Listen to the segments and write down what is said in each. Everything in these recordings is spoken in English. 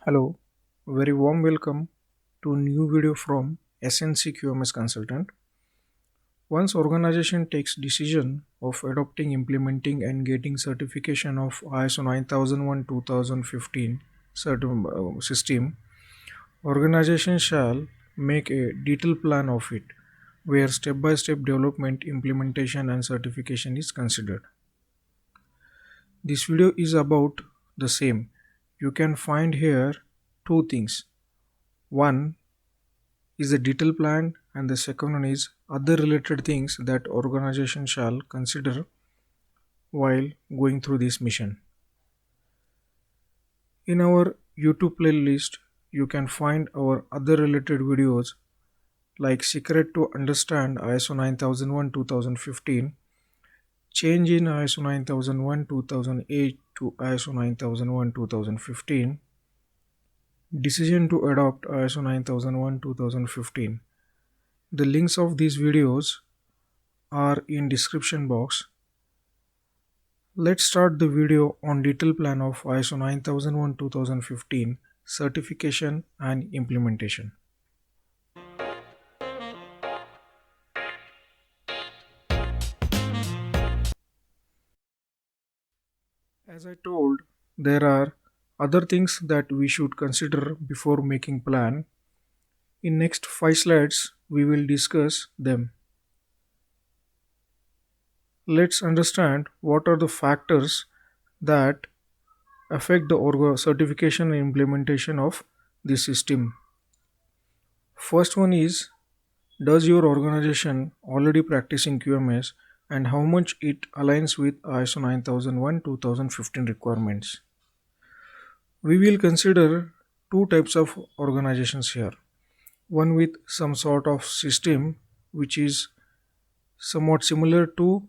Hello, very warm welcome to new video from SNC QMS Consultant. Once organization takes decision of adopting, implementing and getting certification of ISO 9001-2015 system, organization shall make a detailed plan of it where step-by-step development, implementation and certification is considered. This video is about the same. You can find here two things. One is the detailed plan and the second one is other related things that organization shall consider while going through this mission. In our YouTube playlist, you can find our other related videos like Secret to Understand ISO 9001-2015, Change in ISO 9001-2008 to ISO 9001-2015, Decision to adopt ISO 9001-2015. The links of these videos are in description box. Let's start the video on detailed plan of ISO 9001-2015 certification and implementation. As I told, there are other things that we should consider before making plan. In next 5 slides, we will discuss them. Let's understand what are the factors that affect the certification and implementation of this system. First one is, does your organization already practicing QMS and how much it aligns with ISO 9001-2015 requirements? We will consider two types of organizations here. One with some sort of system which is somewhat similar to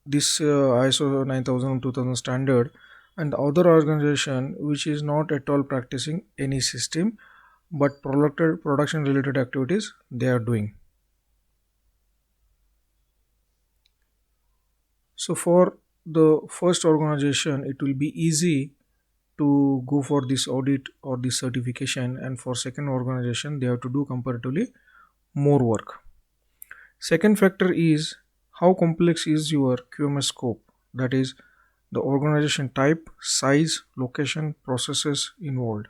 this ISO 9000-2000 standard, and the other organization which is not at all practicing any system but production related activities they are doing. So for the first organization it will be easy to go for this audit or this certification, and for second organization they have to do comparatively more work. Second factor is how complex is your QMS scope, that is the organization type, size, location, processes involved.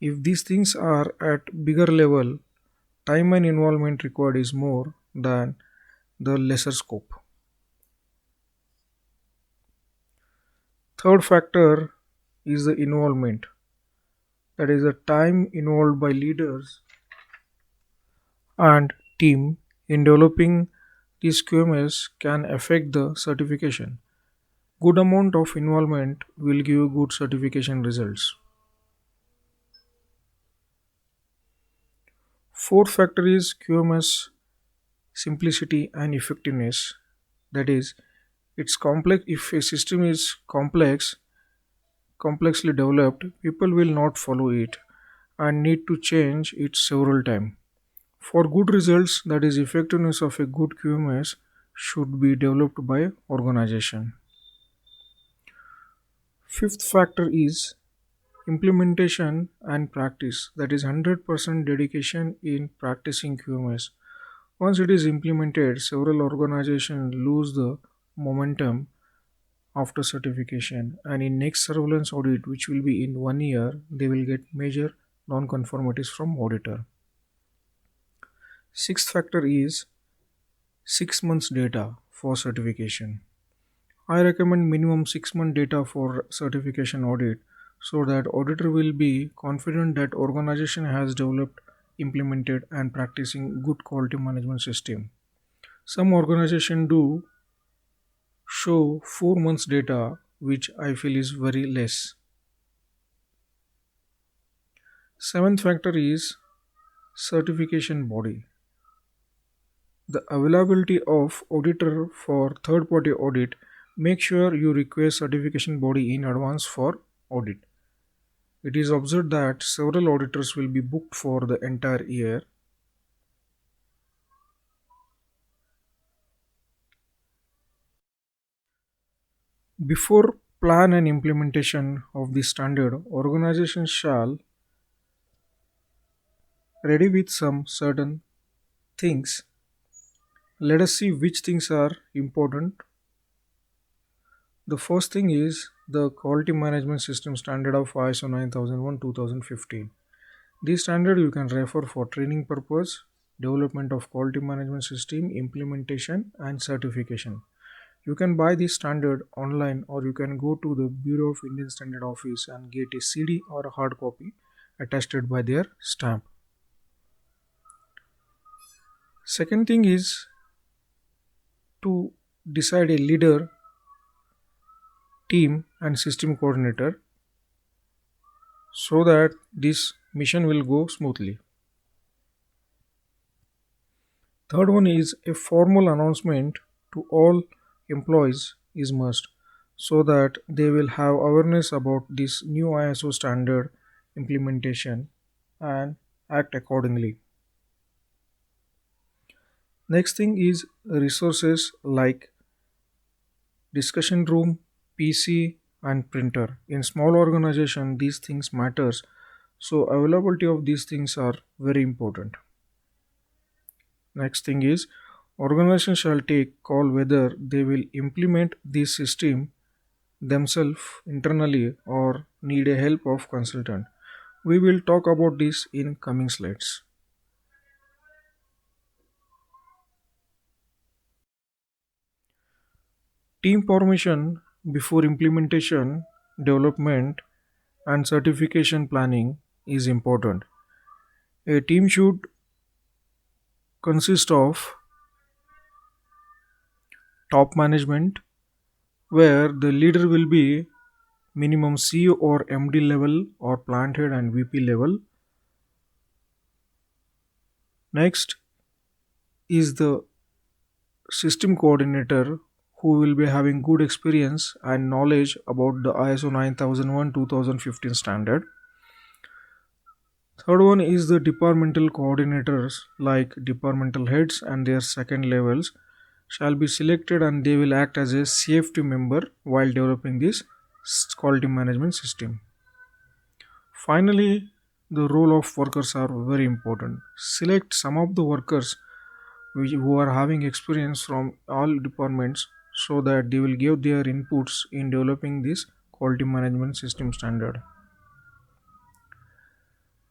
If these things are at bigger level, time and involvement required is more than the lesser scope. Third factor is the involvement, that is the time involved by leaders and team in developing this QMS can affect the certification. Good amount of involvement will give good certification results. Fourth factor is QMS simplicity and effectiveness, that is it's complex. If a system is complexly developed, people will not follow it and need to change it several times. For good results, that is effectiveness of a good QMS should be developed by organization. Fifth factor is implementation and practice, that is 100% dedication in practicing QMS. Once it is implemented, several organizations lose the momentum after certification, and in next surveillance audit, which will be in 1 year, they will get major non-conformities from auditor. Sixth factor is 6 months data for certification. I recommend minimum 6 month data for certification audit so that auditor will be confident that organization has developed, implemented and practicing good quality management system. Some organization do show 4 months data, which I feel is very less. Seventh factor is certification body. The availability of auditor for third party audit. Make sure you request certification body in advance for audit. It is observed that several auditors will be booked for the entire year. Before plan and implementation of the standard, organization shall ready with some certain things. Let us see which things are important. The first thing is the quality management system standard of ISO 9001 2015. This standard you can refer for training purpose, development of quality management system, implementation and certification. You can buy this standard online or you can go to the Bureau of Indian Standard office and get a CD or a hard copy attested by their stamp. Second thing is to decide a leader, team and system coordinator so that this mission will go smoothly. Third one is a formal announcement to all employees is must so that they will have awareness about this new ISO standard implementation and act accordingly. Next thing is resources like discussion room, PC and printer. In small organization these things matters, so availability of these things are very important. Next thing is organization shall take call whether they will implement this system themselves internally or need a help of consultant. We will talk about this in coming slides. Team formation before implementation, development and certification planning is important. A team should consist of top management where the leader will be minimum CEO or MD level or plant head and VP level. Next is the system coordinator who will be having good experience and knowledge about the ISO 9001 2015 standard. Third one is the departmental coordinators like departmental heads and their second levels shall be selected and they will act as a safety member while developing this quality management system. Finally, the role of workers are very important. Select some of the workers who are having experience from all departments so that they will give their inputs in developing this quality management system standard.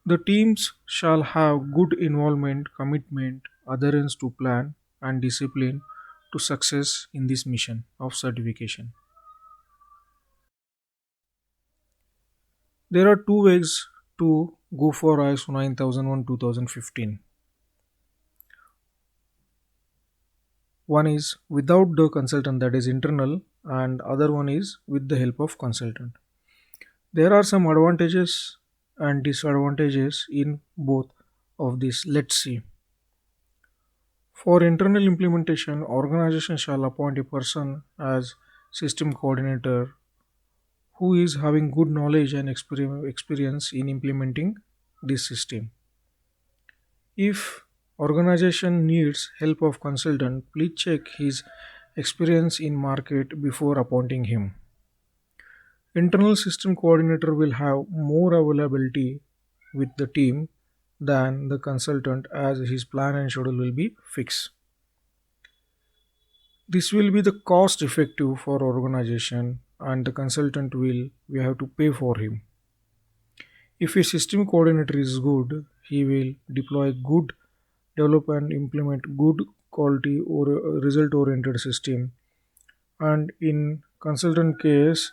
The teams shall have good involvement, commitment, adherence to plan, and discipline to success in this mission of certification. There are two ways to go for ISO 9001 2015. One is without the consultant, that is internal, and other one is with the help of consultant. There are some advantages and disadvantages in both of these. Let's see. For internal implementation, organization shall appoint a person as system coordinator who is having good knowledge and experience in implementing this system. If organization needs help of consultant, please check his experience in market before appointing him. Internal system coordinator will have more availability with the team than the consultant as his plan and schedule will be fixed. This will be the cost effective for organization and the consultant will we have to pay for him. If a system coordinator is good, he will deploy good, develop and implement good quality or result oriented system. And in consultant case,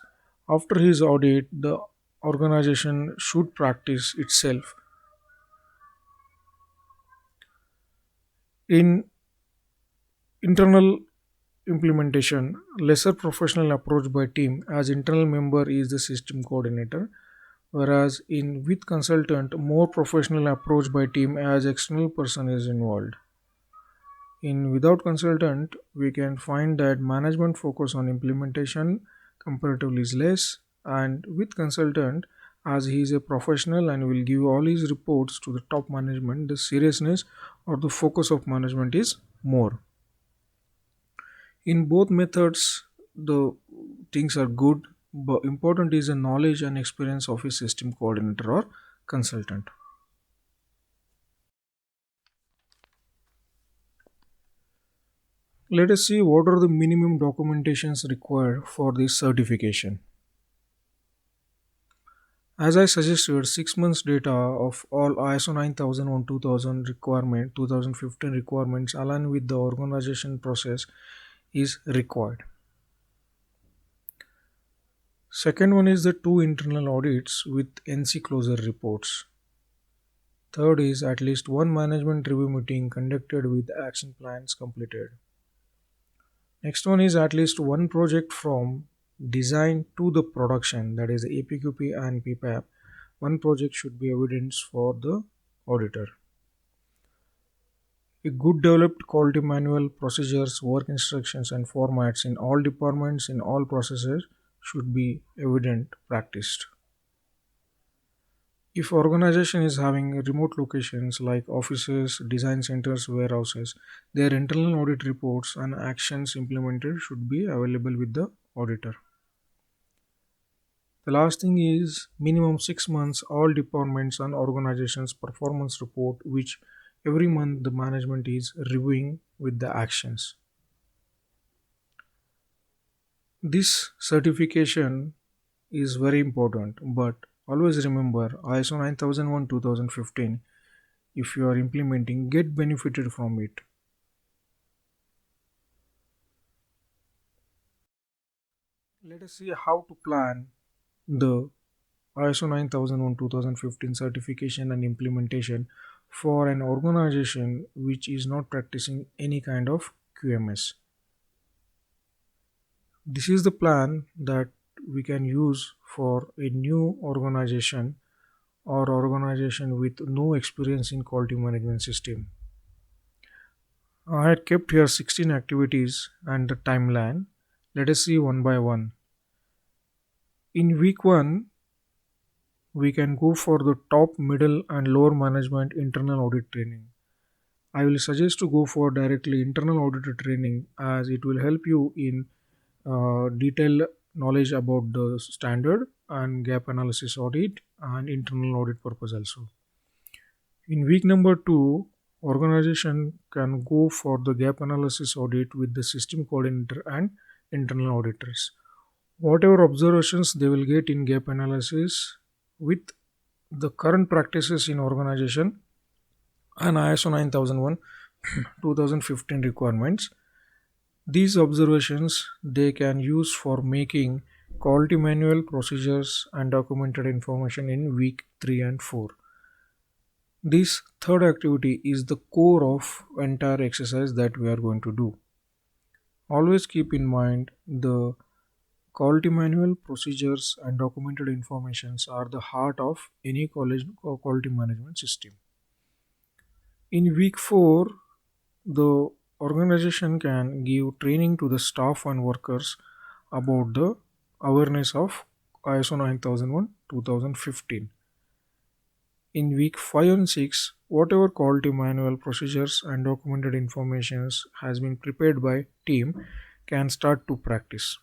after his audit, the organization should practice itself. In internal implementation, lesser professional approach by team as internal member is the system coordinator, whereas in with consultant more professional approach by team as external person is involved. In without consultant, we can find that management focus on implementation comparatively is less, and with consultant, as he is a professional and will give all his reports to the top management, the seriousness or the focus of management is more. In both methods, the things are good, but important is the knowledge and experience of a system coordinator or consultant. Let us see what are the minimum documentations required for this certification. As I suggested, 6 months data of all ISO 9001 2000 requirement 2015 requirements aligned with the organization process is required. Second one is the two internal audits with NC closure reports. Third is at least one management review meeting conducted with action plans completed. Next one is at least one project from design to the production, that is APQP and PPAP. One project should be evidence for the auditor. A good developed quality manual, procedures, work instructions and formats in all departments in all processes should be evident practiced. If organization is having remote locations like offices, design centers, warehouses, their internal audit reports and actions implemented should be available with the auditor. The last thing is minimum 6 months all departments and organizations performance report which every month the management is reviewing with the actions. This certification is very important, but always remember ISO 9001 2015. If you are implementing, get benefited from it. Let us see how to plan the ISO 9001 2015 certification and implementation for an organization which is not practicing any kind of QMS. This is the plan that we can use for a new organization or organization with no experience in quality management system. I had kept here 16 activities and the timeline. Let us see one by one. In week 1, we can go for the top, middle and lower management internal audit training. I will suggest to go for directly internal auditor training as it will help you in detailed knowledge about the standard and gap analysis audit and internal audit purpose also. In week number 2, organization can go for the gap analysis audit with the system coordinator and internal auditors. Whatever observations they will get in gap analysis with the current practices in organization and ISO 9001 2015 requirements, these observations they can use for making quality manual procedures and documented information in week 3 and 4. This third activity is the core of entire exercise that we are going to do. Always keep in mind the quality manual, procedures and documented informations are the heart of any college or quality management system. In week 4, the organization can give training to the staff and workers about the awareness of ISO 9001 2015. In week 5 and 6, whatever quality manual, procedures and documented informations has been prepared by team can start to practice.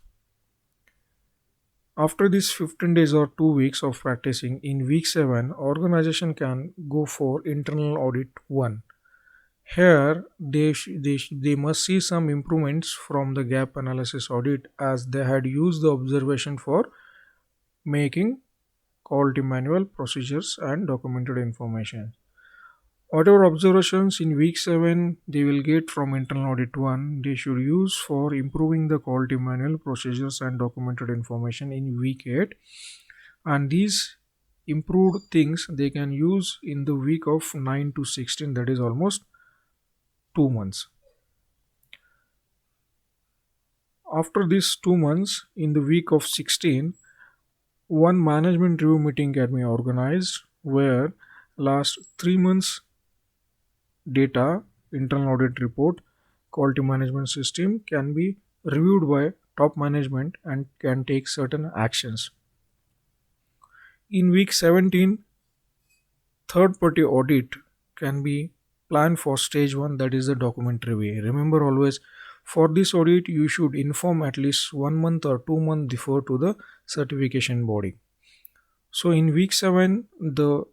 After this 15 days or 2 weeks of practicing, in week 7, organization can go for internal audit 1. Here, they must see some improvements from the gap analysis audit as they had used the observation for making quality manual, procedures and documented information. Whatever observations in week 7 they will get from internal audit 1, they should use for improving the quality manual, procedures and documented information in week 8, and these improved things they can use in the week of 9 to 16, that is almost 2 months. After these 2 months, in the week of 16, one management review meeting can be organized where last 3 months data, internal audit report, quality management system can be reviewed by top management and can take certain actions. In week 17, third party audit can be planned for stage 1, that is the document review. Remember always for this audit you should inform at least 1 month or 2 months before to the certification body. So in week 7 the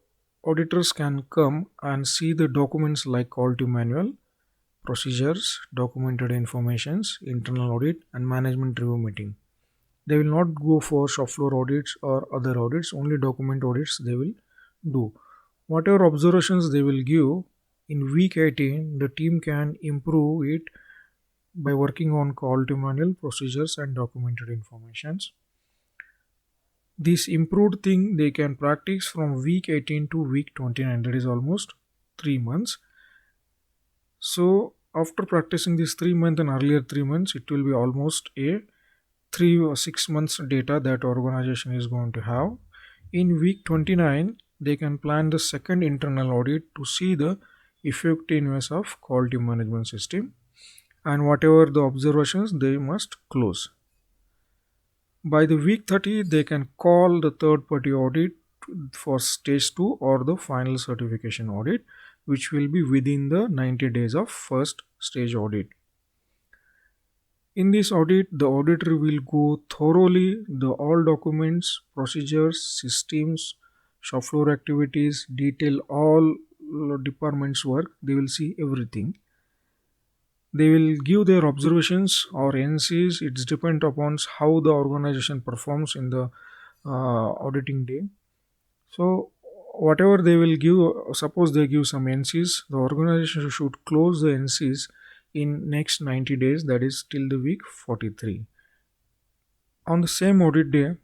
auditors can come and see the documents like quality manual, procedures, documented informations, internal audit, and management review meeting. They will not go for shop floor audits or other audits, only document audits they will do. Whatever observations they will give in week 18, the team can improve it by working on quality manual procedures and documented informations. This improved thing they can practice from week 18 to week 29, that is almost 3 months. So after practicing this 3 month and earlier 3 months, it will be almost a 3 or 6 months data that organization is going to have. In week 29, they can plan the second internal audit to see the effectiveness of quality management system, and whatever the observations they must close. By the week 30, they can call the third party audit for stage 2 or the final certification audit, which will be within the 90 days of first stage audit. In this audit, the auditor will go thoroughly the all documents, procedures, systems, shop floor activities, detail all departments work. They will see everything. They will give their observations or NCs. It's depend upon how the organization performs in the auditing day. So whatever they will give, suppose they give some NCs, the organization should close the NCs in next 90 days, that is till the week 43. On the same audit day,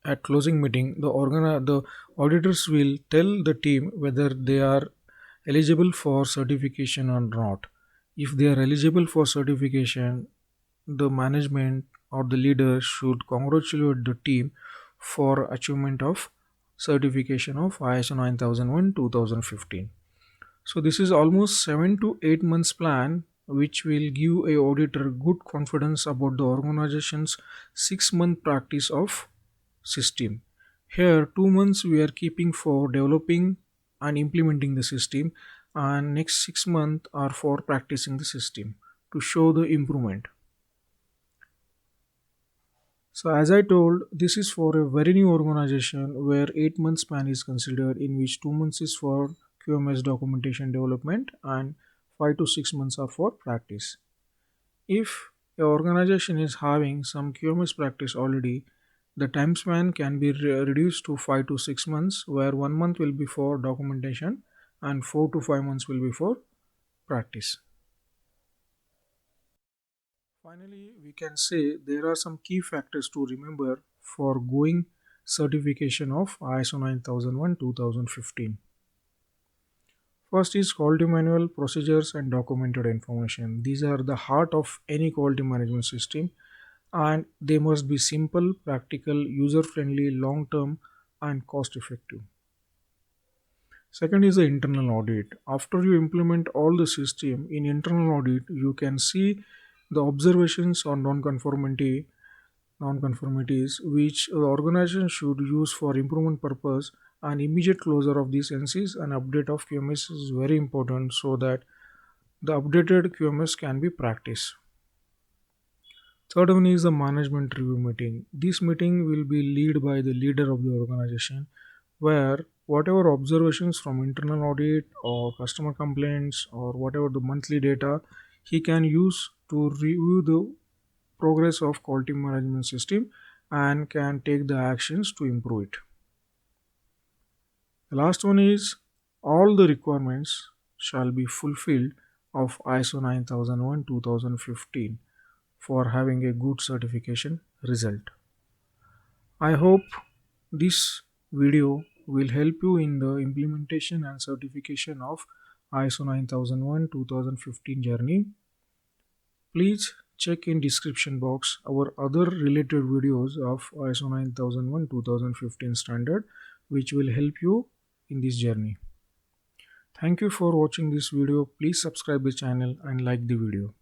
at closing meeting, the auditors will tell the team whether they are eligible for certification or not. If they are eligible for certification, the management or the leader should congratulate the team for achievement of certification of ISO 9001 2015. So this is almost 7 to 8 months plan, which will give a auditor good confidence about the organization's 6-month practice of system. Here 2 months we are keeping for developing and implementing the system, and next 6 months are for practicing the system to show the improvement. So as I told, this is for a very new organization where 8 months span is considered, in which 2 months is for QMS documentation development and 5 to 6 months are for practice. If a organization is having some QMS practice already, the time span can be reduced to 5 to 6 months, where 1 month will be for documentation and 4 to 5 months will be for practice. Finally, we can say there are some key factors to remember for going certification of ISO 9001 2015. First is quality manual, procedures and documented information. These are the heart of any quality management system, and they must be simple, practical, user-friendly, long-term and cost-effective. Second is the internal audit. After you implement all the system, in internal audit you can see the observations on non-conformities which the organization should use for improvement purpose, and immediate closure of these NCs and update of QMS is very important so that the updated QMS can be practiced. Third one is the management review meeting. This meeting will be led by the leader of the organization, where whatever observations from internal audit or customer complaints or whatever the monthly data he can use to review the progress of quality management system and can take the actions to improve it. The last one is all the requirements shall be fulfilled of ISO 9001 2015 for having a good certification result. I hope this video will help you in the implementation and certification of ISO 9001 2015 journey. Please check in description box our other related videos of ISO 9001 2015 standard, which will help you in this journey. Thank you for watching this video. Please subscribe the channel and like the video.